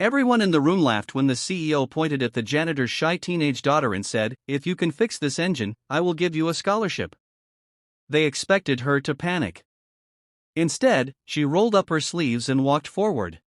Everyone in the room laughed when the CEO pointed at the janitor's shy teenage daughter and said, "If you can fix this engine, I will give you a scholarship." They expected her to panic. Instead, she rolled up her sleeves and walked forward.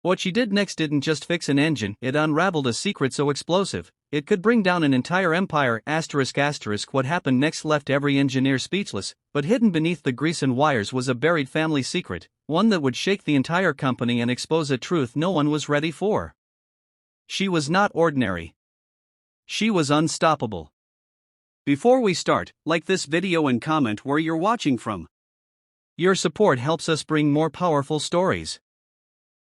What she did next didn't just fix an engine, it unraveled a secret so explosive, it could bring down an entire empire. What happened next left every engineer speechless, but hidden beneath the grease and wires was a buried family secret, one that would shake the entire company and expose a truth no one was ready for. She was not ordinary. She was unstoppable. Before we start, like this video and comment where you're watching from. Your support helps us bring more powerful stories.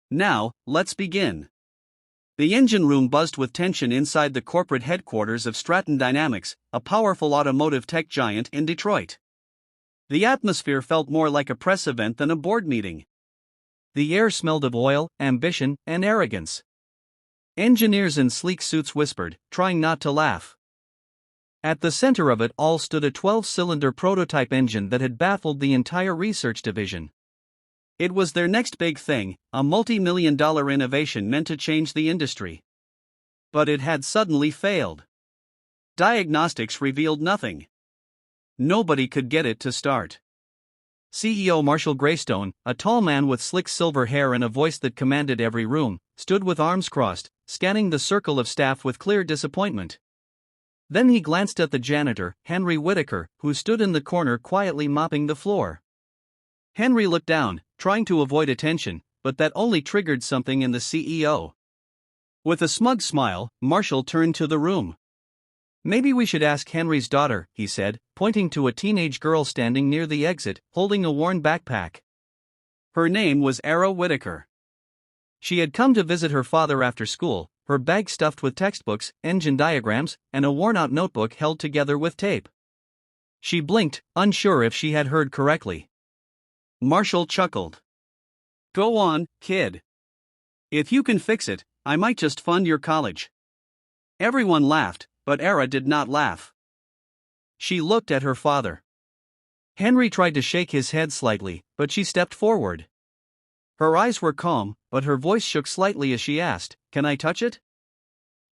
Now, let's begin. The engine room buzzed with tension inside the corporate headquarters of Stratton Dynamics, a powerful automotive tech giant in Detroit. The atmosphere felt more like a press event than a board meeting. The air smelled of oil, ambition, and arrogance. Engineers in sleek suits whispered, trying not to laugh. At the center of it all stood a 12-cylinder prototype engine that had baffled the entire research division. It was their next big thing, a multi-million-dollar innovation meant to change the industry. But it had suddenly failed. Diagnostics revealed nothing. Nobody could get it to start. CEO Marshall Greystone, a tall man with slick silver hair and a voice that commanded every room, stood with arms crossed, scanning the circle of staff with clear disappointment. Then he glanced at the janitor, Henry Whitaker, who stood in the corner quietly mopping the floor. Henry looked down, trying to avoid attention, but that only triggered something in the CEO. With a smug smile, Marshall turned to the room. "Maybe we should ask Henry's daughter," he said, pointing to a teenage girl standing near the exit, holding a worn backpack. Her name was Era Whitaker. She had come to visit her father after school, her bag stuffed with textbooks, engine diagrams, and a worn-out notebook held together with tape. She blinked, unsure if she had heard correctly. Marshall chuckled. "Go on, kid. If you can fix it, I might just fund your college." Everyone laughed, but Era did not laugh. She looked at her father. Henry tried to shake his head slightly, but she stepped forward. Her eyes were calm, but her voice shook slightly as she asked, "Can I touch it?"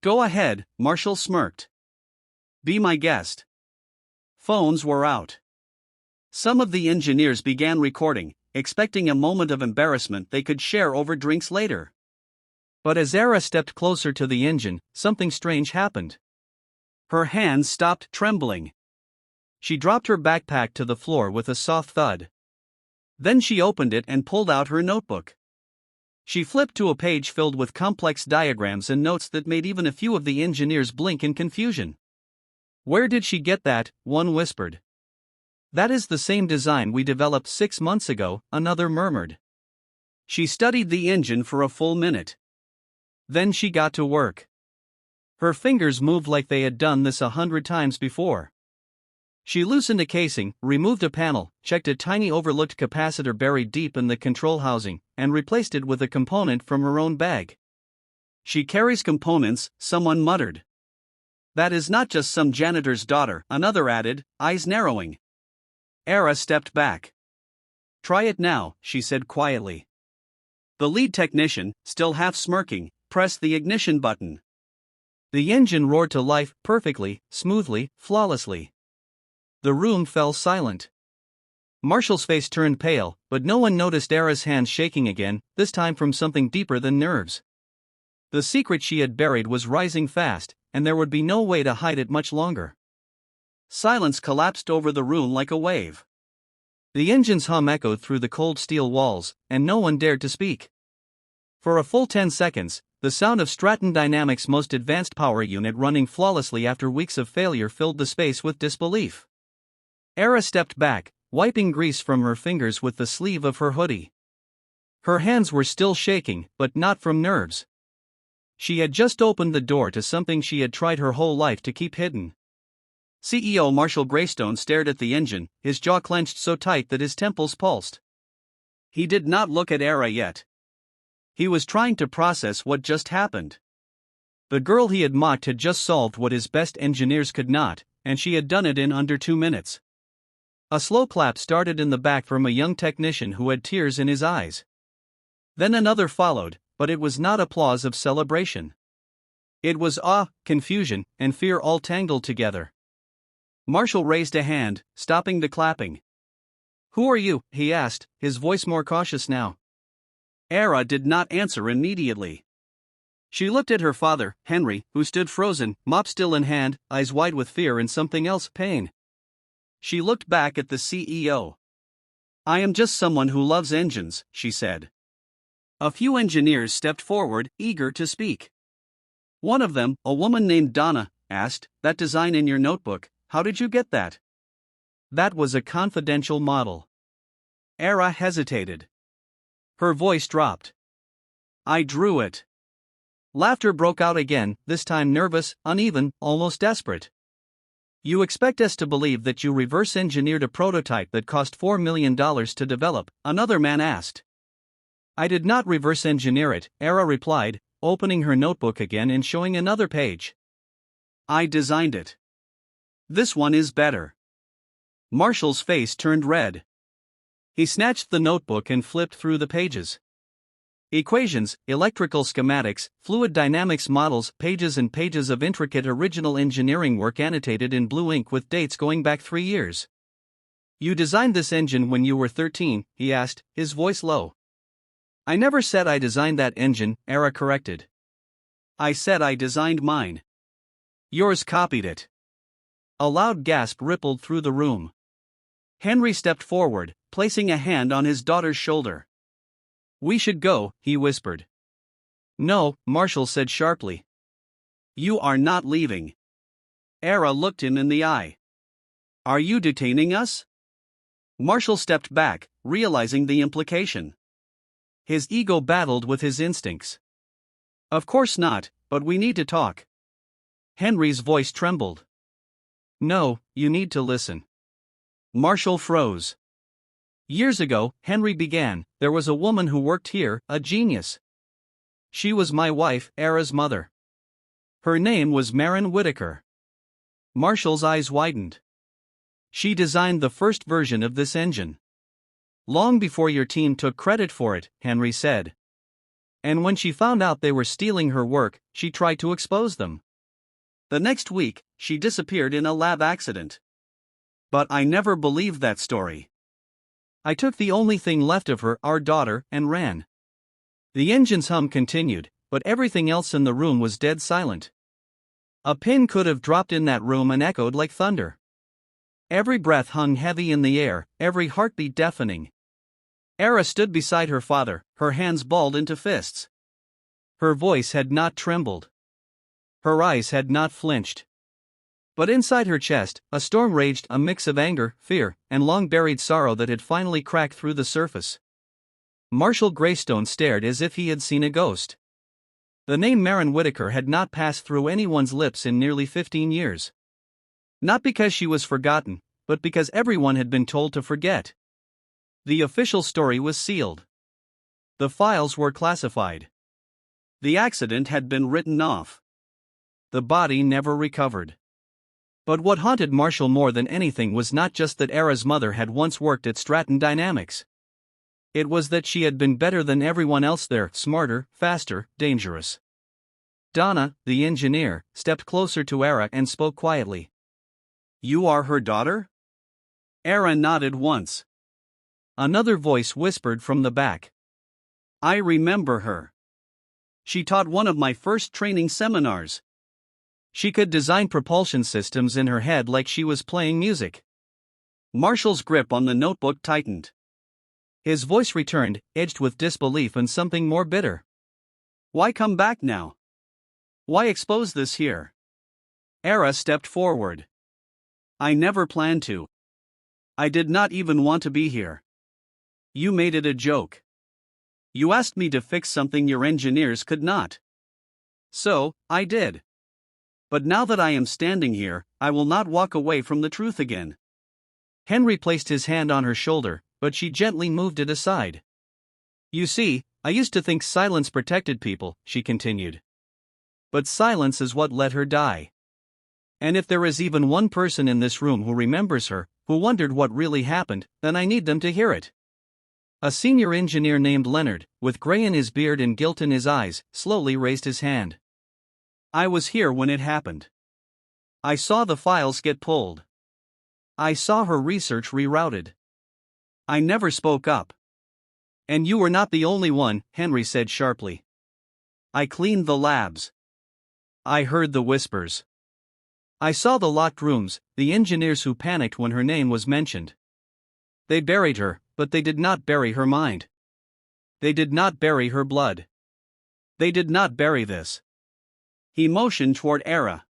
"Go ahead," Marshall smirked. "Be my guest." Phones were out. Some of the engineers began recording, expecting a moment of embarrassment they could share over drinks later. But as Era stepped closer to the engine, something strange happened. Her hands stopped trembling. She dropped her backpack to the floor with a soft thud. Then she opened it and pulled out her notebook. She flipped to a page filled with complex diagrams and notes that made even a few of the engineers blink in confusion. "Where did she get that?" one whispered. "That is the same design we developed 6 months ago," another murmured. She studied the engine for a full minute. Then she got to work. Her fingers moved like they had done this 100 times before. She loosened a casing, removed a panel, checked a tiny overlooked capacitor buried deep in the control housing, and replaced it with a component from her own bag. "She carries components," someone muttered. "That is not just some janitor's daughter," another added, eyes narrowing. Era stepped back. "Try it now," she said quietly. The lead technician, still half smirking, pressed the ignition button. The engine roared to life, perfectly, smoothly, flawlessly. The room fell silent. Marshall's face turned pale, but no one noticed Era's hands shaking again, this time from something deeper than nerves. The secret she had buried was rising fast, and there would be no way to hide it much longer. Silence collapsed over the room like a wave. The engine's hum echoed through the cold steel walls, and no one dared to speak. For a full 10 seconds, the sound of Stratton Dynamics' most advanced power unit running flawlessly after weeks of failure filled the space with disbelief. Era stepped back, wiping grease from her fingers with the sleeve of her hoodie. Her hands were still shaking, but not from nerves. She had just opened the door to something she had tried her whole life to keep hidden. CEO Marshall Greystone stared at the engine, his jaw clenched so tight that his temples pulsed. He did not look at Era yet. He was trying to process what just happened. The girl he had mocked had just solved what his best engineers could not, and she had done it in under 2 minutes. A slow clap started in the back from a young technician who had tears in his eyes. Then another followed, but it was not applause of celebration. It was awe, confusion, and fear all tangled together. Marshall raised a hand, stopping the clapping. "Who are you?" he asked, his voice more cautious now. Era did not answer immediately. She looked at her father, Henry, who stood frozen, mop still in hand, eyes wide with fear and something else, pain. She looked back at the CEO. "I am just someone who loves engines," she said. A few engineers stepped forward, eager to speak. One of them, a woman named Donna, asked, "That design in your notebook, how did you get that?" "That was a confidential model." Era hesitated. Her voice dropped. "I drew it." Laughter broke out again, this time nervous, uneven, almost desperate. "You expect us to believe that you reverse engineered a prototype that cost $4 million to develop?" another man asked. "I did not reverse engineer it," Era replied, opening her notebook again and showing another page. "I designed it. This one is better." Marshall's face turned red. He snatched the notebook and flipped through the pages. Equations, electrical schematics, fluid dynamics models, pages and pages of intricate original engineering work annotated in blue ink with dates going back 3 years. "You designed this engine when you were 13, he asked, his voice low. "I never said I designed that engine," Era corrected. "I said I designed mine. Yours copied it." A loud gasp rippled through the room. Henry stepped forward, placing a hand on his daughter's shoulder. "We should go," he whispered. "No," Marshall said sharply. "You are not leaving." Era looked him in the eye. "Are you detaining us?" Marshall stepped back, realizing the implication. His ego battled with his instincts. "Of course not, but we need to talk." Henry's voice trembled. "No, you need to listen." Marshall froze. "Years ago," Henry began, "there was a woman who worked here, a genius. She was my wife, Era's mother. Her name was Maren Whitaker." Marshall's eyes widened. "She designed the first version of this engine. Long before your team took credit for it," Henry said. "And when she found out they were stealing her work, she tried to expose them. The next week, she disappeared in a lab accident. But I never believed that story. I took the only thing left of her, our daughter, and ran." The engine's hum continued, but everything else in the room was dead silent. A pin could have dropped in that room and echoed like thunder. Every breath hung heavy in the air, every heartbeat deafening. Era stood beside her father, her hands balled into fists. Her voice had not trembled. Her eyes had not flinched. But inside her chest, a storm raged, a mix of anger, fear, and long-buried sorrow that had finally cracked through the surface. Marshall Greystone stared as if he had seen a ghost. The name Maren Whitaker had not passed through anyone's lips in nearly 15 years. Not because she was forgotten, but because everyone had been told to forget. The official story was sealed. The files were classified. The accident had been written off. The body never recovered. But what haunted Marshall more than anything was not just that Era's mother had once worked at Stratton Dynamics. It was that she had been better than everyone else there, smarter, faster, dangerous. Donna, the engineer, stepped closer to Era and spoke quietly. "You are her daughter?" Era nodded once. Another voice whispered from the back. "I remember her. She taught one of my first training seminars. She could design propulsion systems in her head like she was playing music." Marshall's grip on the notebook tightened. His voice returned, edged with disbelief and something more bitter. "Why come back now? Why expose this here?" Era stepped forward. "I never planned to. I did not even want to be here. You made it a joke. You asked me to fix something your engineers could not. So, I did. But now that I am standing here, I will not walk away from the truth again." Henry placed his hand on her shoulder, but she gently moved it aside. "You see, I used to think silence protected people," she continued. "But silence is what let her die. And if there is even one person in this room who remembers her, who wondered what really happened, then I need them to hear it. A senior engineer named Leonard, with gray in his beard and guilt in his eyes, slowly raised his hand. I was here when it happened. I saw the files get pulled. I saw her research rerouted. I never spoke up. And you were not the only one, Henry said sharply. I cleaned the labs. I heard the whispers. I saw the locked rooms, the engineers who panicked when her name was mentioned. They buried her, but they did not bury her mind. They did not bury her blood. They did not bury this. He motioned toward Era.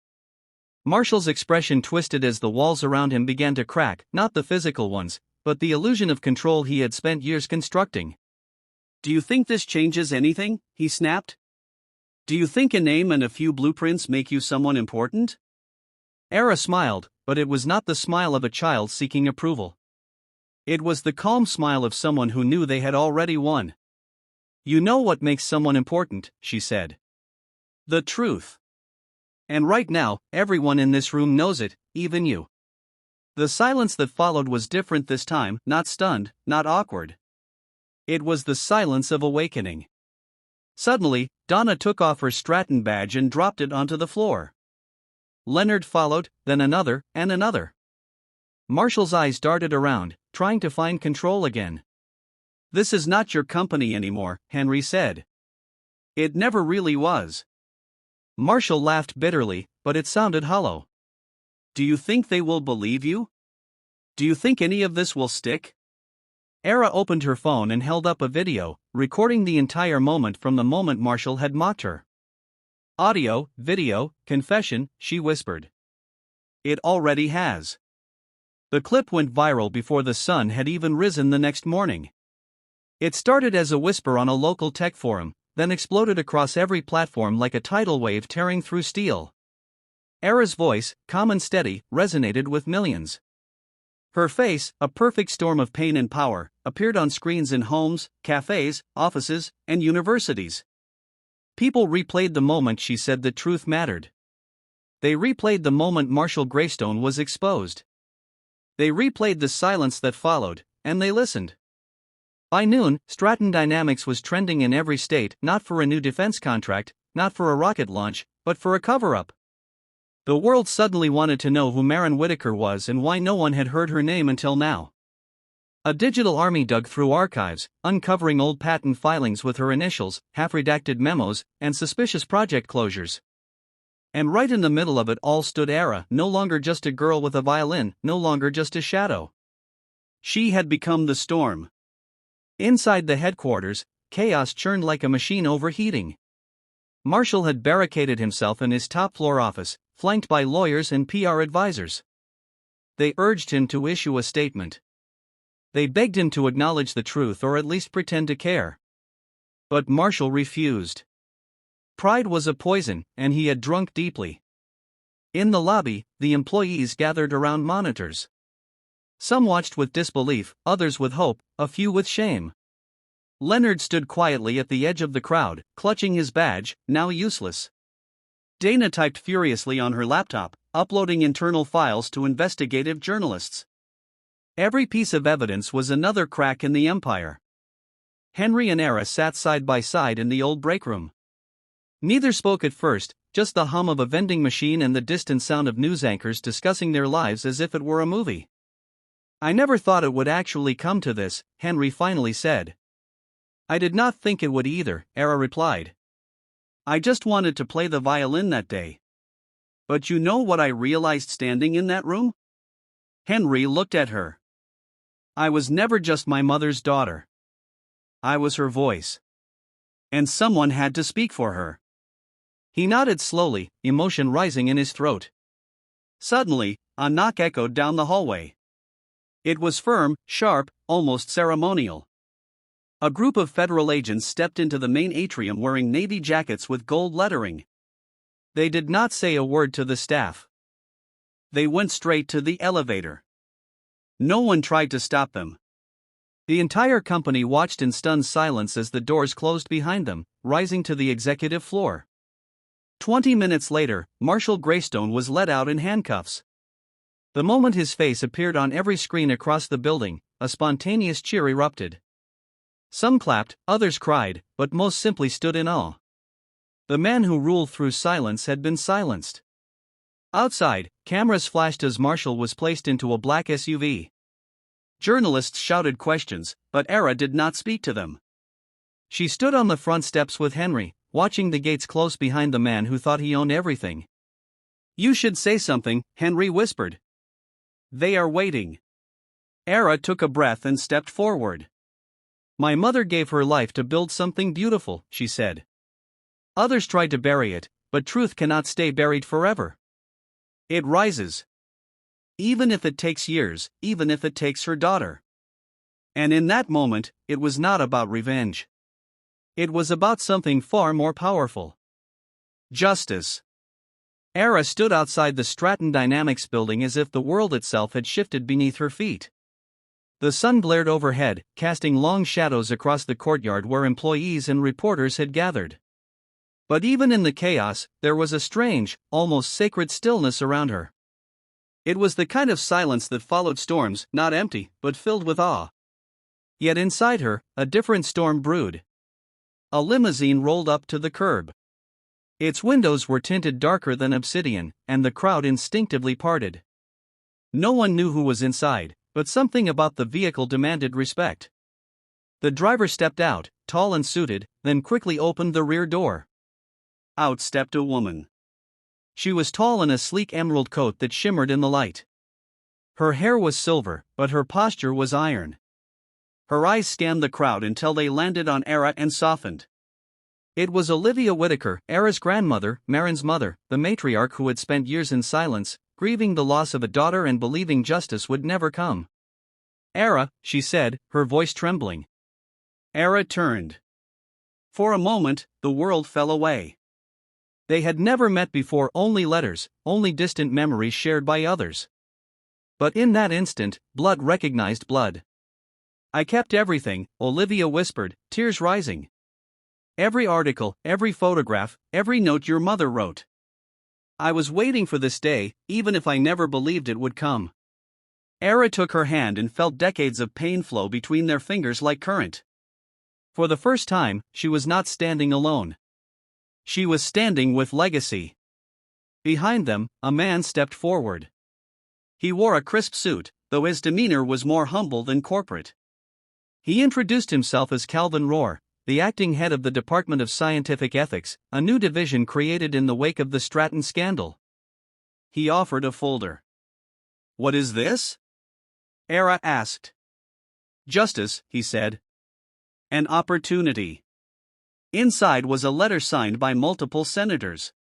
Marshall's expression twisted as the walls around him began to crack, not the physical ones, but the illusion of control he had spent years constructing. Do you think this changes anything? He snapped. Do you think a name and a few blueprints make you someone important? Era smiled, but it was not the smile of a child seeking approval. It was the calm smile of someone who knew they had already won. You know what makes someone important, she said. The truth. And right now, everyone in this room knows it, even you. The silence that followed was different this time, not stunned, not awkward. It was the silence of awakening. Suddenly, Donna took off her Stratton badge and dropped it onto the floor. Leonard followed, then another, and another. Marshall's eyes darted around, trying to find control again. This is not your company anymore, Henry said. It never really was. Marshall laughed bitterly, but it sounded hollow. Do you think they will believe you? Do you think any of this will stick? Era opened her phone and held up a video, recording the entire moment from the moment Marshall had mocked her. Audio, video, confession, she whispered. It already has. The clip went viral before the sun had even risen the next morning. It started as a whisper on a local tech forum, then exploded across every platform like a tidal wave tearing through steel. Era's voice, calm and steady, resonated with millions. Her face, a perfect storm of pain and power, appeared on screens in homes, cafes, offices, and universities. People replayed the moment she said the truth mattered. They replayed the moment Marshall Greystone was exposed. They replayed the silence that followed, and they listened. By noon, Stratton Dynamics was trending in every state, not for a new defense contract, not for a rocket launch, but for a cover-up. The world suddenly wanted to know who Maren Whitaker was and why no one had heard her name until now. A digital army dug through archives, uncovering old patent filings with her initials, half-redacted memos, and suspicious project closures. And right in the middle of it all stood Era, no longer just a girl with a violin, no longer just a shadow. She had become the storm. Inside the headquarters, chaos churned like a machine overheating. Marshall had barricaded himself in his top-floor office, flanked by lawyers and PR advisors. They urged him to issue a statement. They begged him to acknowledge the truth or at least pretend to care. But Marshall refused. Pride was a poison, and he had drunk deeply. In the lobby, the employees gathered around monitors. Some watched with disbelief, others with hope, a few with shame. Leonard stood quietly at the edge of the crowd, clutching his badge, now useless. Dana typed furiously on her laptop, uploading internal files to investigative journalists. Every piece of evidence was another crack in the empire. Henry and Era sat side by side in the old break room. Neither spoke at first, just the hum of a vending machine and the distant sound of news anchors discussing their lives as if it were a movie. I never thought it would actually come to this, Henry finally said. I did not think it would either, Era replied. I just wanted to play the violin that day. But you know what I realized standing in that room? Henry looked at her. I was never just my mother's daughter. I was her voice. And someone had to speak for her. He nodded slowly, emotion rising in his throat. Suddenly, a knock echoed down the hallway. It was firm, sharp, almost ceremonial. A group of federal agents stepped into the main atrium wearing navy jackets with gold lettering. They did not say a word to the staff. They went straight to the elevator. No one tried to stop them. The entire company watched in stunned silence as the doors closed behind them, rising to the executive floor. 20 minutes later, Marshall Greystone was led out in handcuffs. The moment his face appeared on every screen across the building, a spontaneous cheer erupted. Some clapped, others cried, but most simply stood in awe. The man who ruled through silence had been silenced. Outside, cameras flashed as Marshall was placed into a black SUV. Journalists shouted questions, but Era did not speak to them. She stood on the front steps with Henry, watching the gates close behind the man who thought he owned everything. "You should say something," Henry whispered. "They are waiting." Era took a breath and stepped forward. "My mother gave her life to build something beautiful," she said. Others tried to bury it, but truth cannot stay buried forever. It rises. Even if it takes years, even if it takes her daughter. And in that moment, it was not about revenge. It was about something far more powerful. Justice. Era stood outside the Stratton Dynamics building as if the world itself had shifted beneath her feet. The sun glared overhead, casting long shadows across the courtyard where employees and reporters had gathered. But even in the chaos, there was a strange, almost sacred stillness around her. It was the kind of silence that followed storms, not empty, but filled with awe. Yet inside her, a different storm brewed. A limousine rolled up to the curb. Its windows were tinted darker than obsidian, and the crowd instinctively parted. No one knew who was inside, but something about the vehicle demanded respect. The driver stepped out, tall and suited, then quickly opened the rear door. Out stepped a woman. She was tall in a sleek emerald coat that shimmered in the light. Her hair was silver, but her posture was iron. Her eyes scanned the crowd until they landed on Era and softened. It was Olivia Whitaker, Era's grandmother, Marin's mother, the matriarch who had spent years in silence, grieving the loss of a daughter and believing justice would never come. "Era," she said, her voice trembling. Era turned. For a moment, the world fell away. They had never met before, only letters, only distant memories shared by others. But in that instant, blood recognized blood. "I kept everything," Olivia whispered, tears rising. "Every article, every photograph, every note your mother wrote. I was waiting for this day, even if I never believed it would come." Era took her hand and felt decades of pain flow between their fingers like current. For the first time, she was not standing alone. She was standing with legacy. Behind them, a man stepped forward. He wore a crisp suit, though his demeanor was more humble than corporate. He introduced himself as Calvin Rohr, the acting head of the Department of Scientific Ethics, a new division created in the wake of the Stratton scandal. He offered a folder. "What is this?" Era asked. "Justice," he said. "An opportunity." Inside was a letter signed by multiple senators.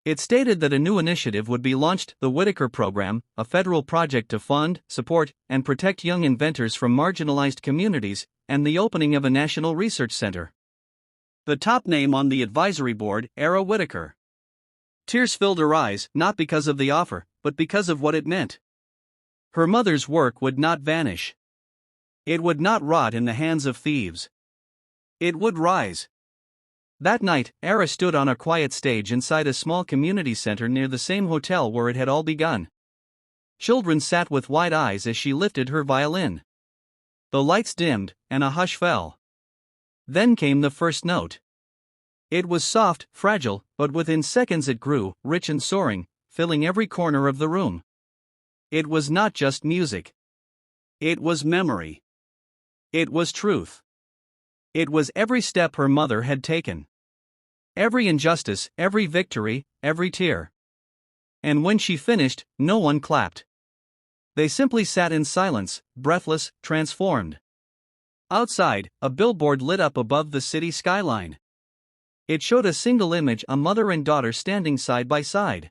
It stated that a new initiative would be launched, the Whitaker Program, a federal project to fund, support, and protect young inventors from marginalized communities, and the opening of a national research center. The top name on the advisory board, Era Whitaker. Tears filled her eyes, not because of the offer, but because of what it meant. Her mother's work would not vanish. It would not rot in the hands of thieves. It would rise. That night, Era stood on a quiet stage inside a small community center near the same hotel where it had all begun. Children sat with wide eyes as she lifted her violin. The lights dimmed, and a hush fell. Then came the first note. It was soft, fragile, but within seconds it grew, rich and soaring, filling every corner of the room. It was not just music. It was memory. It was truth. It was every step her mother had taken. Every injustice, every victory, every tear. And when she finished, no one clapped. They simply sat in silence, breathless, transformed. Outside, a billboard lit up above the city skyline. It showed a single image, a mother and daughter standing side by side.